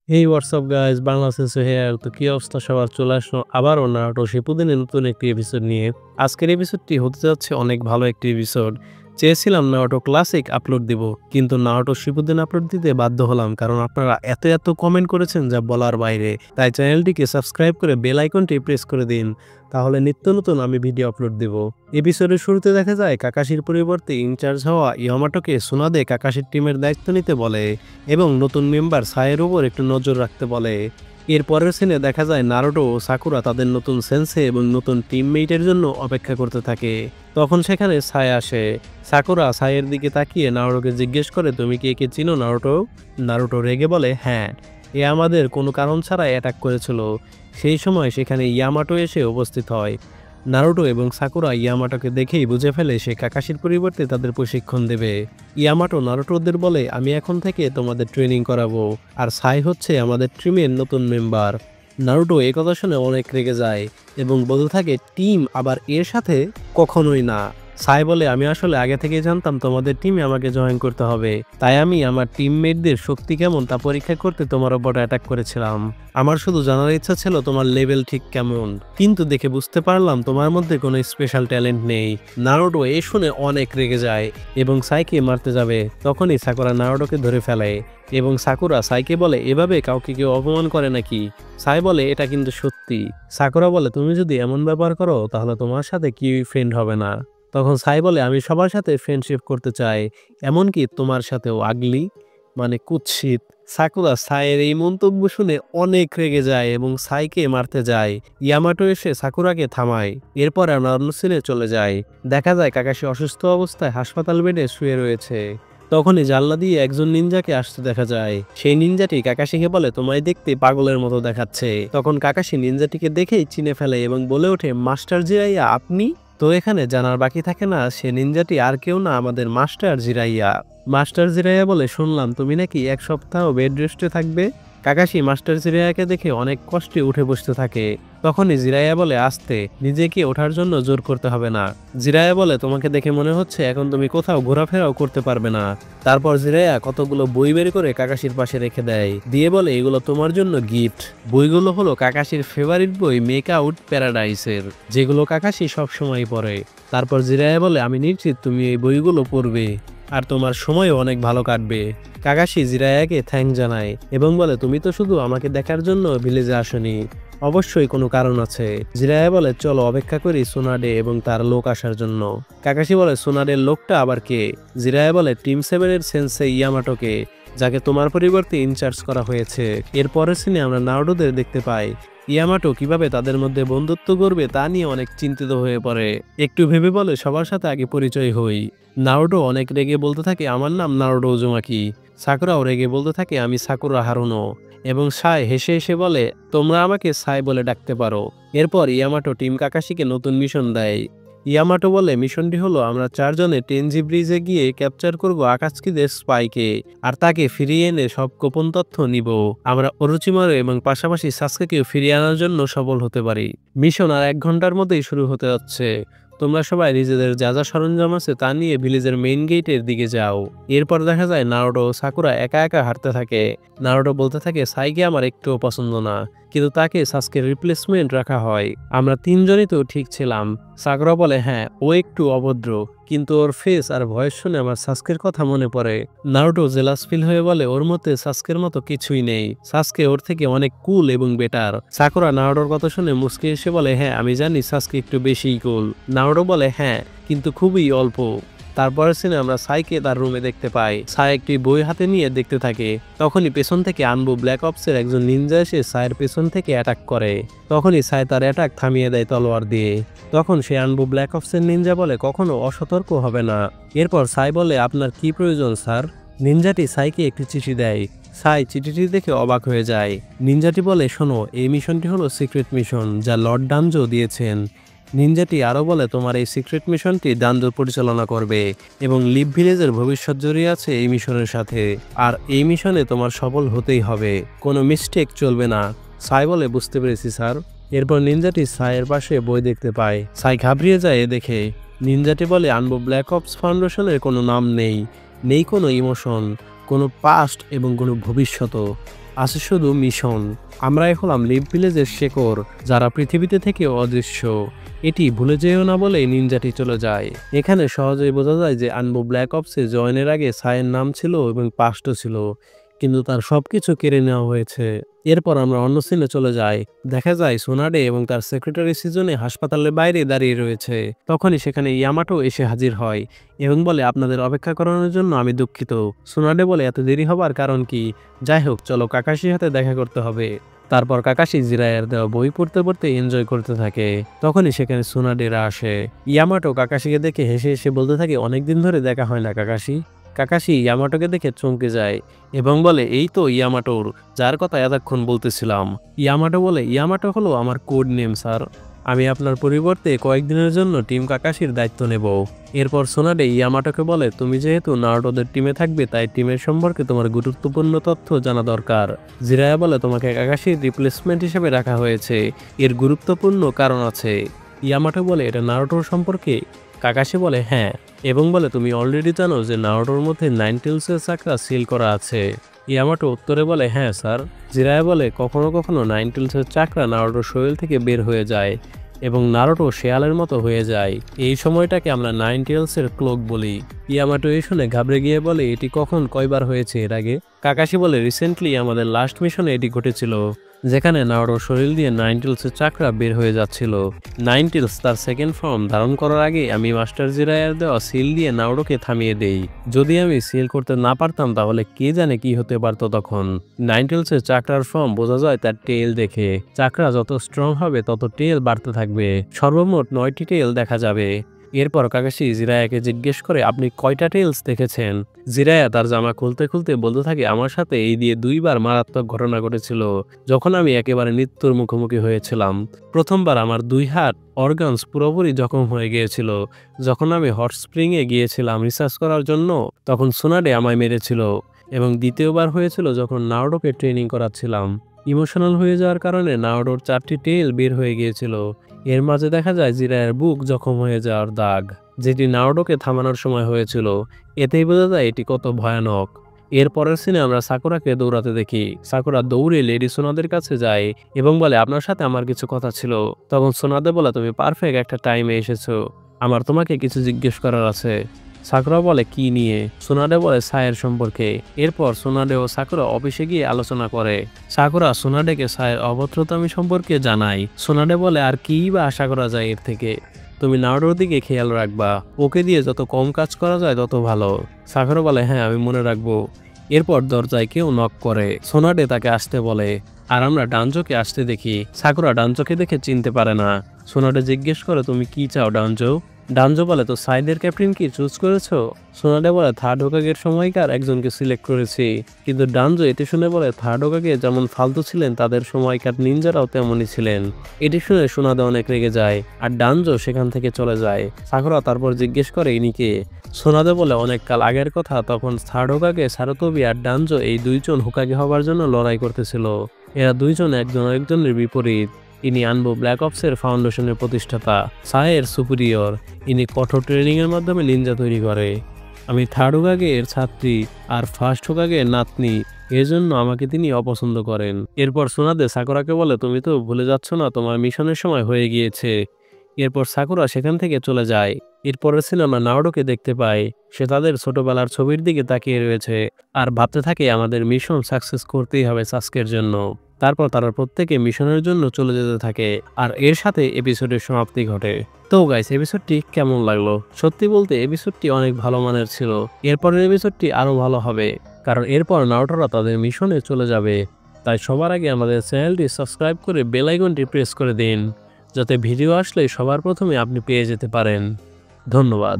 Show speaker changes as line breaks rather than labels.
এই WhatsApp guys Bangla সেন্সো hair তো কি অবস্থা সবার চলে আসলো আবারও নারুটো শিপুদেনের নতুন একটি এপিসোড নিয়ে। আজকের এপিসোডটি হতে যাচ্ছে অনেক ভালো একটি এপিসোড। চেয়েছিলাম নারুটো ক্লাসিক আপলোড দিব, কিন্তু নারুটো শিপুদেন আপলোড দিতে বাধ্য হলাম কারণ আপনারা এত কমেন্ট করেছেন যা বলার বাইরে। তাই চ্যানেলটিকে সাবস্ক্রাইব করে বেল আইকনটি প্রেস করে দিন, তাহলে নিত্য নতুন আমি ভিডিও আপলোড দেব। এপিসোডের শুরুতে দেখা যায় কাকাশির পরিবর্তে ইনচার্জ হওয়া ইয়ামাটোকে সুনাদে কাকাশির টিমের দায়িত্ব নিতে বলে এবং নতুন মেম্বার সায়ের উপর একটু নজর রাখতে বলে। এর পরের সিনে দেখা যায় নারুটো ও সাকুরা তাদের নতুন সেন্সে এবং নতুন টিমমেটের জন্য অপেক্ষা করতে থাকে। তখন সেখানে সায় আসে। সাকুরা সায়ের দিকে তাকিয়ে নারুটোকে জিজ্ঞেস করে, তুমি কি একে চিনো নারুটো? নারুটো রেগে বলে, হ্যাঁ, এ আমাদের কোনো কারণ ছাড়া অ্যাটাক করেছিল। সেই সময় সেখানে ইয়ামাটো এসে উপস্থিত হয়। নারুটো এবং সাকুরা ইয়ামাটোকে দেখেই বুঝে ফেলে সে কাকাশির পরিবর্তে তাদের প্রশিক্ষণ দেবে। ইয়ামাটো নারুটোদের বলে, আমি এখন থেকে তোমাদের ট্রেনিং করাবো, আর সাই হচ্ছে আমাদের টিমের নতুন মেম্বার। নারুটো এই কথা শুনে অনেক রেগে যায় এবং বলতে থাকে, টিম আবার এর সাথে? কখনোই না। সাই বলে, আমি আসলে আগে থেকেই জানতাম তোমাদের টিমে আমাকে জয়েন করতে হবে, তাই আমি আমার টিমমেটদের শক্তি কেমন তা পরীক্ষা করতে তোমার ওপর অ্যাটাক করেছিলাম। আমার শুধু জানার ইচ্ছা ছিল তোমার লেভেল ঠিক কেমন, কিন্তু দেখে বুঝতে পারলাম তোমার মধ্যে কোনো স্পেশাল ট্যালেন্ট নেই। নারুটো এই শুনে অনেক রেগে যায় এবং সাইকে মারতে যাবে। তখনই সাকুরা নারুটোকে ধরে ফেলে এবং সাকুরা সাইকে বলে, এভাবে কাউকে কেউ অপমান করে নাকি? সাই বলে, এটা কিন্তু সত্যি। সাকুরা বলে, তুমি যদি এমন ব্যবহার করো তাহলে তোমার সাথে কি ফ্রেন্ড হবে না? তখন সাই বলে, আমি সবার সাথে ফ্রেন্ডশিপ করতে চাই, এমনকি তোমার সাথেও। আগলি মানে কুৎসিত। সাকুরা সাইয়ের এই মন্তব্য শুনে অনেক রেগে যায় এবং সাইকে মারতে যায়। ইয়ামাটো এসে সাকুরাকে থামায়। এরপর আমরা অন্য সিনে চলে যাই। দেখা যায় কাকাশি অসুস্থ অবস্থায় হাসপাতাল বেডে শুয়ে রয়েছে। তখনই জানলা দিয়ে একজন নিনজাকে আসতে দেখা যায়। সেই নিনজাটি কাকাশিকে বলে, তোমায় দেখতে পাগলের মতো দেখাচ্ছে। তখন কাকাশি নিনজাটিকে দেখেই চিনে ফেলে এবং বলে ওঠে, মাস্টার জিরাইয়া আপনি? তো এখানে জানার বাকি থাকে না সে নিনজাটি আর কেউ না, আমাদের মাস্টার জিরাইয়া। মাস্টার জিরাইয়া বলে, শুনলাম তুমি নাকি এক সপ্তাহ বেড রেস্টে থাকবে। কাকাশি মাস্টার জিরাইয়াকে দেখে অনেক কষ্টে উঠে বসতে থাকে। তখনই জিরাইয়া বলে, আস্তে, নিজেকে ওঠার জন্য জোর করতে হবে না। জিরাইয়া বলে, তোমাকে দেখে মনে হচ্ছে এখন তুমি কোথাও ঘোরাফেরাও করতে পারবে না। তারপর জিরাইয়া কতগুলো বই বের করে কাকাশির পাশে রেখে দেয়, দিয়ে বলে, এগুলো তোমার জন্য গিফট। বইগুলো হলো কাকাশির ফেভারিট বই মেক আউট প্যারাডাইসের, যেগুলো কাকাশি সবসময় পড়ে। তারপর জিরাইয়া বলে, আমি নিশ্চিত তুমি এই বইগুলো পড়বে আর তোমার সময়ও অনেক ভালো কাটবে। কাকাশি জিরায়াকে থ্যাঙ্ক জানায় এবং বলে, তুমি তো শুধু আমাকে দেখার জন্য ভিলেজে আসনি, অবশ্যই কোনো কারণ আছে। জিরায়া বলে, চলো অপেক্ষা করি সোনাডে এবং তার লোক আসার জন্য। কাকাশি বলে, সোনাডের লোকটা আবার কে? জিরায়া বলে, টিম 7 এর সেন্সেই ইয়ামাটোকে, যাকে তোমার পরিবর্তে ইনচার্জ করা হয়েছে। এর পরের সিনে আমরা নারুটোদের দেখতে পাই। ইয়ামাটো কিভাবে তাদের মধ্যে বন্ধুত্ব করবে তা নিয়ে অনেক চিন্তিত হয়ে পড়ে। একটু ভেবে বলে, সবার সাথে আগে পরিচয় হই। নারুটো অনেক রেগে বলতে থাকে, আমার নাম নারুটো উজুমাকি। সাকুরাও রেগে বলতে থাকে, আমি সাকুরা হারুনো। এবং সাই হেসে হেসে বলে, তোমরা আমাকে সাই বলে ডাকতে পারো। এরপর ইয়ামাটো টিম কাকাশিকে নতুন মিশন দেয়। ইয়ামাটো বলে, মিশনটি হলো আমরা 4 জনে টেনজি ব্রিজে গিয়ে ক্যাপচার করব আকাৎসুকিদের স্পাইকে, আর তাকে ফিরিয়ে এনে সব গোপন তথ্য নিব। আমরা অরুচিমারু এবং পাশাপাশি সাসুকেকেও ফিরিয়ে আনার জন্য সফল হতে পারি। মিশন আর 1 ঘন্টার মধ্যেই শুরু হতে যাচ্ছে। তোমরা সবাই নিজেদের যা যা সরঞ্জাম আছে তা নিয়ে ভিলেজের মেইন গেটের দিকে যাও। এরপর দেখা যায় নারুটো ও সাকুরা একা একা হাঁটতে থাকে। নারুটো বলতে থাকে, সাইকে আমার একটুও পছন্দ না, কিন্তু তাকে সাসুকের রিপ্লেসমেন্ট রাখা হয়। আমরা 3 জনই তো ঠিক ছিলাম। সাকুরা বলে, হ্যাঁ, ও একটু অভদ্র, কিন্তু ওর ফেস আর ভয়েস শুনে আমার সাসুকের কথা মনে পড়ে। নারুটো জেলাস ফিল হয়ে বলে, ওর মধ্যে সাসুকের মতো কিছুই নেই, সাসুকে ওর থেকে অনেক কুল এবং বেটার। সাকুরা নারুটোর কথা শুনে মুস্কি এসে বলে, হ্যাঁ আমি জানি সাসুকে একটু বেশিই কুল। নারুটো বলে, হ্যাঁ, কিন্তু খুবই অল্প। তারপরের সিনে আমরা সাইকে তার রুমে দেখতে পাই। সাই একটি বই হাতে নিয়ে দেখতে থাকে। তখনই পেছন থেকে আনবু ব্ল্যাক অপসের একজন নিনজা এসে সাইয়ের পেছন থেকে অ্যাটাক করে। তখনই সাই তার অ্যাটাক থামিয়ে দেয় তলোয়ার দিয়ে। তখন সে আনবু ব্ল্যাক অপসের নিনজা বলে, কখনো অসতর্ক হবে না। এরপর সাই বলে, আপনার কি প্রয়োজন স্যার? নিনজাটি সাইকে একটি চিঠি দেয়। সাই চিঠিটি দেখে অবাক হয়ে যায়। নিনজাটি বলে, শোনো, এই মিশনটি হলো সিক্রেট মিশন যা লর্ড ডানজো দিয়েছেন। নিনজাটি আরও বলে, তোমার এই সিক্রেট মিশনটি ডানজো পরিচালনা করবে এবং লিভ ভিলেজের ভবিষ্যৎ জড়িয়ে আছে এই মিশনের সাথে, আর এই মিশনে তোমার সফল হতেই হবে, কোনো মিস্টেক চলবে না। সাই বলে, বুঝতে পেরেছি স্যার। এরপর নিনজাটি সাইয়ের পাশে বই দেখতে পায়। সাই ঘাবড়িয়ে যায় এ দেখে। নিনজাটি বলে, আনবো ব্ল্যাক অপস ফাউন্ডেশনের কোনো নাম নেই, নেই কোনো ইমোশন, কোনো পাস্ট এবং কোনো ভবিষ্যৎ। আছে শুধু মিশন। আমরাই হলাম লিভ ভিলেজের শেকড়, যারা পৃথিবীতে থেকে অদৃশ্য। এটি ভুলে যেও না বলে নিনজাটি চলে যায়। এখানে সহজেই বোঝা যায় যে আনবু ব্ল্যাক অপসে জয়েনের আগে সায়ের নাম ছিল এবং পাস্টও ছিল, কিন্তু তার সবকিছু কেড়ে নেওয়া হয়েছে। এরপর আমরা অন্য সিনে চলে যাই। দেখা যায় সোনাডে এবং তার সেক্রেটারি সিজনে হাসপাতালের বাইরে দাঁড়িয়ে রয়েছে। তখনই সেখানে ইয়ামাটো এসে হাজির হয় এবং বলে, আপনাদের অপেক্ষা করানোর জন্য আমি দুঃখিত। সোনাডে বলে, এত দেরি হবার কারণ কি? যাই হোক, চলো কাকাশির হাতে দেখা করতে হবে। তারপর কাকাশি জিরায়ের দেওয়া বই পড়তে পড়তে এনজয় করতে থাকে। তখনই সেখানে সোনাডেরা আসে। ইয়ামাটো কাকাশিকে দেখে হেসে হেসে বলতে থাকে, অনেকদিন ধরে দেখা হয় না কাকাশি। কাকাশি ইয়ামাটোকে দেখে চমকে যায় এবং বলে, এই তো ইয়ামাটোর, যার কথা এতক্ষণ বলতেছিলাম। ইয়ামাটো বলে, ইয়ামাটো হলো আমার কোড নেম স্যার। আমি আপনার পরিবর্তে কয়েকদিনের জন্য টিম কাকাশির দায়িত্ব নেব। এরপর সোনাডে ইয়ামাটোকে বলে, তুমি যেহেতু নারুটোদের টিমে থাকবে তাই টিমের সম্পর্কে তোমার গুরুত্বপূর্ণ তথ্য জানা দরকার। জিরায়া বলে, তোমাকে কাকাশির রিপ্লেসমেন্ট হিসেবে রাখা হয়েছে, এর গুরুত্বপূর্ণ কারণ আছে। ইয়ামাটো বলে, এটা নারুটোর সম্পর্কে? কাকাশি বলে, হ্যাঁ, এবং বলে, তুমি অলরেডি জানো যে নারুটোর মধ্যে 9 টেলসের চাকরা সিল করা আছে। ইয়ামাটো উত্তরে বলে, হ্যাঁ স্যার। জিরায়া বলে, কখনো কখনো 9 টেলসের চাকরা নারুটোর শরীর থেকে বের হয়ে যায় এবং নারুটো শেয়ালের মতো হয়ে যায়। এই সময়টাকে আমরা 9 টেলসের ক্লোক বলি। ইয়ামাটো এই শুনে ঘাবড়ে গিয়ে বলে, এটি কখন কয়বার হয়েছে এর আগে? কাকাশি বলে, রিসেন্টলি আমাদের লাস্ট মিশনে এটি ঘটেছিল, যেখানে নারুটোর শরীর দিয়ে 9 টেলসের চাকরা বের হয়ে যাচ্ছিল। 9 টেলস তার সেকেন্ড ফর্ম ধারণ করার আগে আমি মাস্টার জিরায়ার দেওয়া সিল দিয়ে নারুটোকে থামিয়ে দেই। যদি আমি সিল করতে না পারতাম তাহলে কে জানে কি হতে পারতো তখন। 9 টেলসের চাকরার ফর্ম বোঝা যায় তার টেল দেখে। চাকরা যত স্ট্রং হবে তত টেল বাড়তে থাকবে। সর্বমোট 9টি টেল দেখা যাবে। এরপর কাকাশি জিরায়াকে জিজ্ঞেস করে, আপনি কয়টা টেলস দেখেছেন? জিরায়া তার জামা খুলতে খুলতে বলতে থাকে, আমার সাথে এই দিয়ে 2বার মারাত্মক ঘটনা ঘটেছিল যখন আমি একেবারে মৃত্যুর মুখোমুখি হয়েছিলাম। প্রথমবার আমার 2 হাত অর্গানস পুরোপুরি জখম হয়ে গিয়েছিল যখন আমি হট স্প্রিংয়ে গিয়েছিলাম রিসার্চ করার জন্য, তখন সোনাডে আমায় মেরেছিল। এবং দ্বিতীয়বার হয়েছিল যখন নারুটোকে ট্রেনিং করাচ্ছিলাম। ইমোশনাল হয়ে যাওয়ার কারণে নারুটোর 4টি টেল বের হয়ে গিয়েছিল। এর মাঝে দেখা যায় জিরায়ের বুক জখম হয়ে যাওয়ার দাগ, যেটি নারুটোকে থামানোর সময় হয়েছিল। এতেই বোঝা যায় এটি কত ভয়ানক। এর পরের সিনে আমরা সাকুরাকে দৌড়াতে দেখি। সাকুরা দৌড়ে লেডি সোনাদের কাছে যায় এবং বলে, আপনার সাথে আমার কিছু কথা ছিল। তখন সোনাদে বলে, তুমি পারফেক্ট একটা টাইমে এসেছো, আমার তোমাকে কিছু জিজ্ঞেস করার আছে। সাকুরা বলে, কি নিয়ে? সোনাডে বলে, সায়ের সম্পর্কে। এরপর সোনাডে ও সাকুরা অফিসে গিয়ে আলোচনা করে। সাকুরা সোনাডেকে সায়ের অভদ্রতামি সম্পর্কে জানায়। সোনাডে বলে, আর কি বা আশা করা যায় এর থেকে? তুমি নারুটোর দিকে খেয়াল রাখবা, ওকে দিয়ে যত কম কাজ করা যায় তত ভালো। সাকুরা বলে, হ্যাঁ আমি মনে রাখবো। এরপর দরজায় কেউ নক করে। সোনাডে তাকে আসতে বলে আর আমরা ডানজোকে আসতে দেখি। সাকুরা ডানজোকে দেখে চিনতে পারে না। সোনাডে জিজ্ঞেস করে, তুমি কি চাও ডানজো? ডানজো বলে, তো সাইডের ক্যাপ্টেন কি চুজ করেছো? সোনাডে বলে, থার্ড হোকাগের সময়কার একজনকে সিলেক্ট করেছি। কিন্তু ডানজো এটি শুনে বলে, থার্ড হোকাগে যেমন ফালতু ছিলেন তাদের সময়কার নিনজারাও তেমনই ছিলেন। এটি শুনে সোনাদে অনেক রেগে যায় আর ডানজো সেখান থেকে চলে যায়। সাকুরা তারপর জিজ্ঞেস করে, ইনি কে? সোনাদে বলে, অনেক কাল আগের কথা, তখন থার্ড হোকাগে সারুতোবি আর ডানজো এই দুইজন হোকাগে হবার জন্য লড়াই করতেছিল। এরা দুইজন একজন আরেকজনের বিপরীত। ইনি আনবু ব্ল্যাক অপসের ফাউন্ডেশনের প্রতিষ্ঠাতা, সায়ের সুপিরিয়র। ইনি কঠোর ট্রেনিংয়ের মাধ্যমে নিনজা তৈরি করে। আমি থার্ড হোকাগে এর ছাত্রী আর ফার্স্ট হোকাগে এর নাতনি, এজন্য আমাকে তিনি অপছন্দ করেন। এরপর সোনাদে সাকুরাকে বলে, তুমি তো ভুলে যাচ্ছ না তোমার মিশনের সময় হয়ে গিয়েছে। এরপর সাকুরা সেখান থেকে চলে যায়। এরপরের সিনে আমরা নারুটোকে দেখতে পাই। সে তাদের ছোটবেলার ছবির দিকে তাকিয়ে রয়েছে আর ভাবতে থাকে, আমাদের মিশন সাকসেস করতেই হবে সাস্কের জন্য। তারপর তারা প্রত্যেকে মিশনের জন্য চলে যেতে থাকে আর এর সাথে এপিসোডের সমাপ্তি ঘটে। তো গাইস, এপিসোডটি কেমন লাগলো? সত্যি বলতে এপিসোডটি অনেক ভালো মানের ছিল। এরপরের এপিসোডটি আরো ভালো হবে, কারণ এরপর নারুটোরা তাদের মিশনে চলে যাবে। তাই সবার আগে আমাদের চ্যানেলটি সাবস্ক্রাইব করে বেল আইকনটি প্রেস করে দিন, যাতে ভিডিও আসলে সবার প্রথমে আপনি পেয়ে যেতে পারেন। ধন্যবাদ।